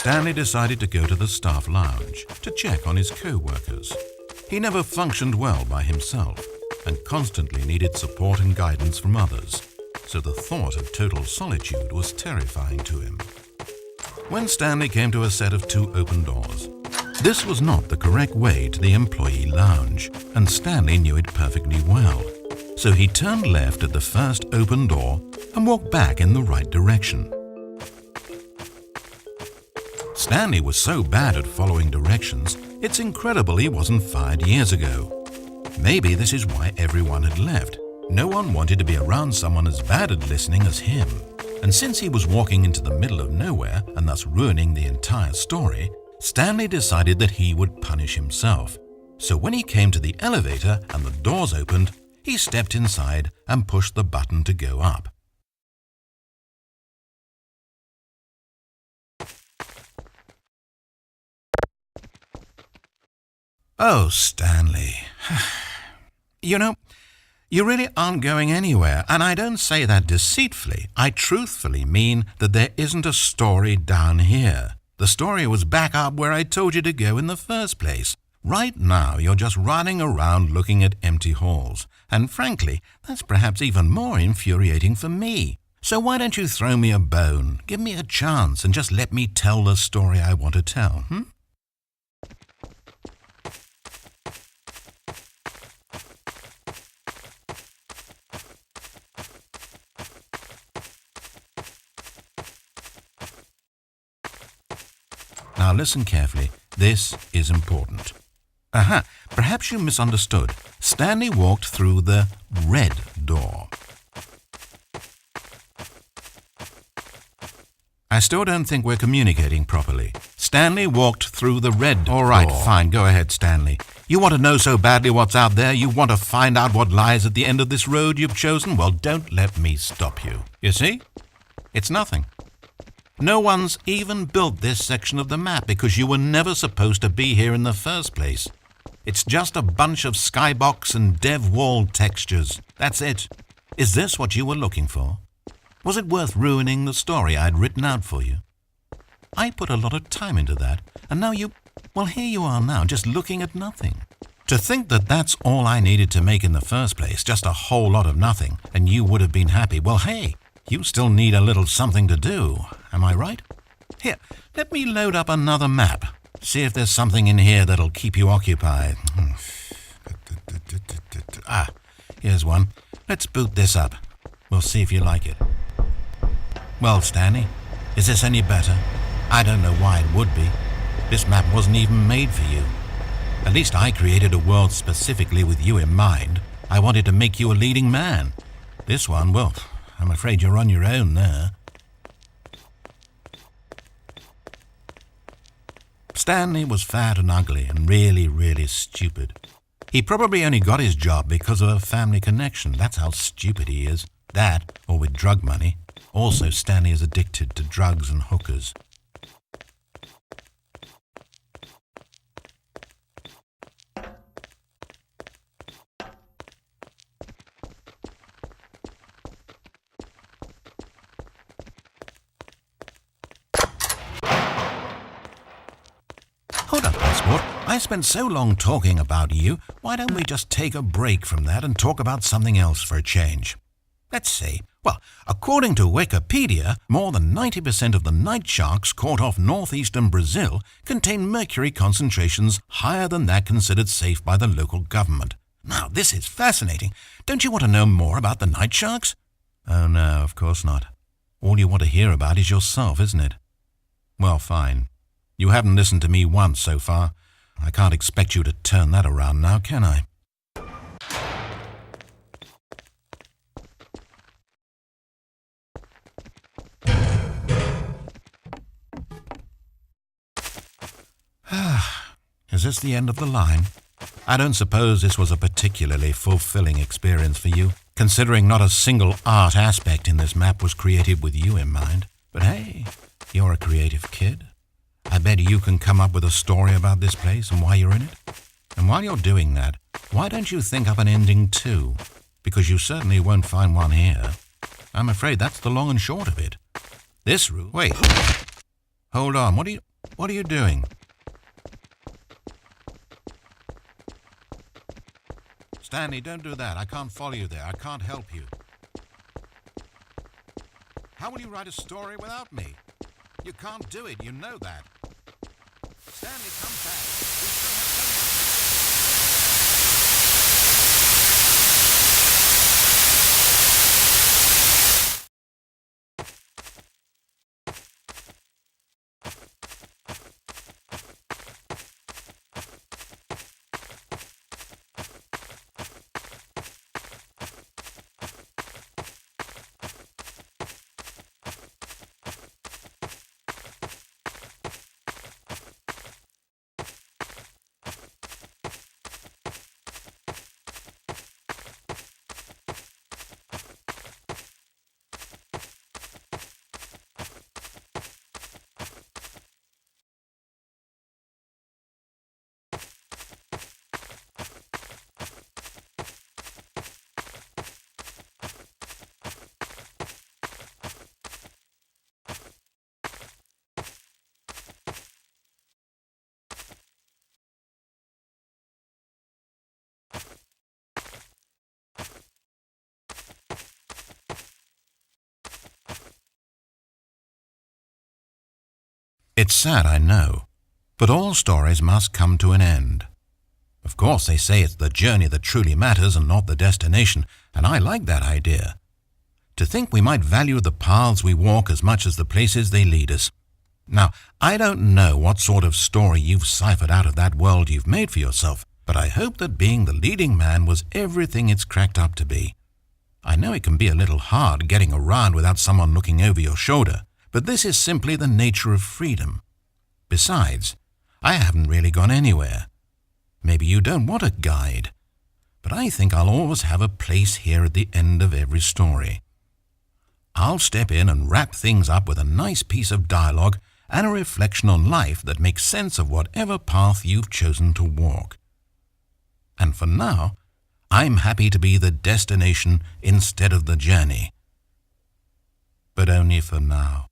Stanley decided to go to the staff lounge to check on his co-workers. He never functioned well by himself and constantly needed support and guidance from others, so the thought of total solitude was terrifying to him. When Stanley came to a set of 2 open doors, this was not the correct way to the employee lounge, and Stanley knew it perfectly well. So he turned left at the first open door and walked back in the right direction. Stanley was so bad at following directions, it's incredible he wasn't fired years ago. Maybe this is why everyone had left. No one wanted to be around someone as bad at listening as him. And since he was walking into the middle of nowhere and thus ruining the entire story, Stanley decided that he would punish himself. So when he came to the elevator and the doors opened, he stepped inside and pushed the button to go up. Oh, Stanley. You know, you really aren't going anywhere, and I don't say that deceitfully. I truthfully mean that there isn't a story down here. The story was back up where I told you to go in the first place. Right now, you're just running around looking at empty halls, and frankly, that's perhaps even more infuriating for me. So why don't you throw me a bone, give me a chance, and just let me tell the story I want to tell, Now listen carefully. This is important. Perhaps you misunderstood. Stanley walked through the red door. I still don't think we're communicating properly. Stanley walked through the red door. All right, fine. Go ahead, Stanley. You want to know so badly what's out there? You want to find out what lies at the end of this road you've chosen? Well, don't let me stop you. You see? It's nothing. No one's even built this section of the map because you were never supposed to be here in the first place. It's just a bunch of skybox and dev wall textures. That's it. Is this what you were looking for? Was it worth ruining the story I'd written out for you? I put a lot of time into that, and now well, here you are now, just looking at nothing. To think that that's all I needed to make in the first place, just a whole lot of nothing, and you would have been happy. Well, hey, you still need a little something to do. Am I right? Here, let me load up another map. See if there's something in here that'll keep you occupied. Here's one. Let's boot this up. We'll see if you like it. Well, Stanley, is this any better? I don't know why it would be. This map wasn't even made for you. At least I created a world specifically with you in mind. I wanted to make you a leading man. This one, well, I'm afraid you're on your own there. Stanley was fat and ugly and really, really stupid. He probably only got his job because of a family connection. That's how stupid he is. That, or with drug money. Also, Stanley is addicted to drugs and hookers. Hold up, Passport. I spent so long talking about you. Why don't we just take a break from that and talk about something else for a change? Let's see. Well, according to Wikipedia, more than 90% of the night sharks caught off northeastern Brazil contain mercury concentrations higher than that considered safe by the local government. Now, this is fascinating. Don't you want to know more about the night sharks? Oh, no, of course not. All you want to hear about is yourself, isn't it? Well, fine. You haven't listened to me once so far. I can't expect you to turn that around now, can I? Is this the end of the line? I don't suppose this was a particularly fulfilling experience for you, considering not a single art aspect in this map was created with you in mind. But hey, you're a creative kid. I bet you can come up with a story about this place and why you're in it. And while you're doing that, why don't you think up an ending too? Because you certainly won't find one here. I'm afraid that's the long and short of it. This route... Wait. Hold on, what are you... What are you doing? Stanley, don't do that. I can't follow you there. I can't help you. How will you write a story without me? You can't do it. You know that. Stanley, come back. We still have so It's sad, I know, but all stories must come to an end. Of course, they say it's the journey that truly matters and not the destination, and I like that idea. To think we might value the paths we walk as much as the places they lead us. Now, I don't know what sort of story you've ciphered out of that world you've made for yourself, but I hope that being the leading man was everything it's cracked up to be. I know it can be a little hard getting around without someone looking over your shoulder, but this is simply the nature of freedom. Besides, I haven't really gone anywhere. Maybe you don't want a guide, but I think I'll always have a place here at the end of every story. I'll step in and wrap things up with a nice piece of dialogue and a reflection on life that makes sense of whatever path you've chosen to walk. And for now, I'm happy to be the destination instead of the journey. But only for now.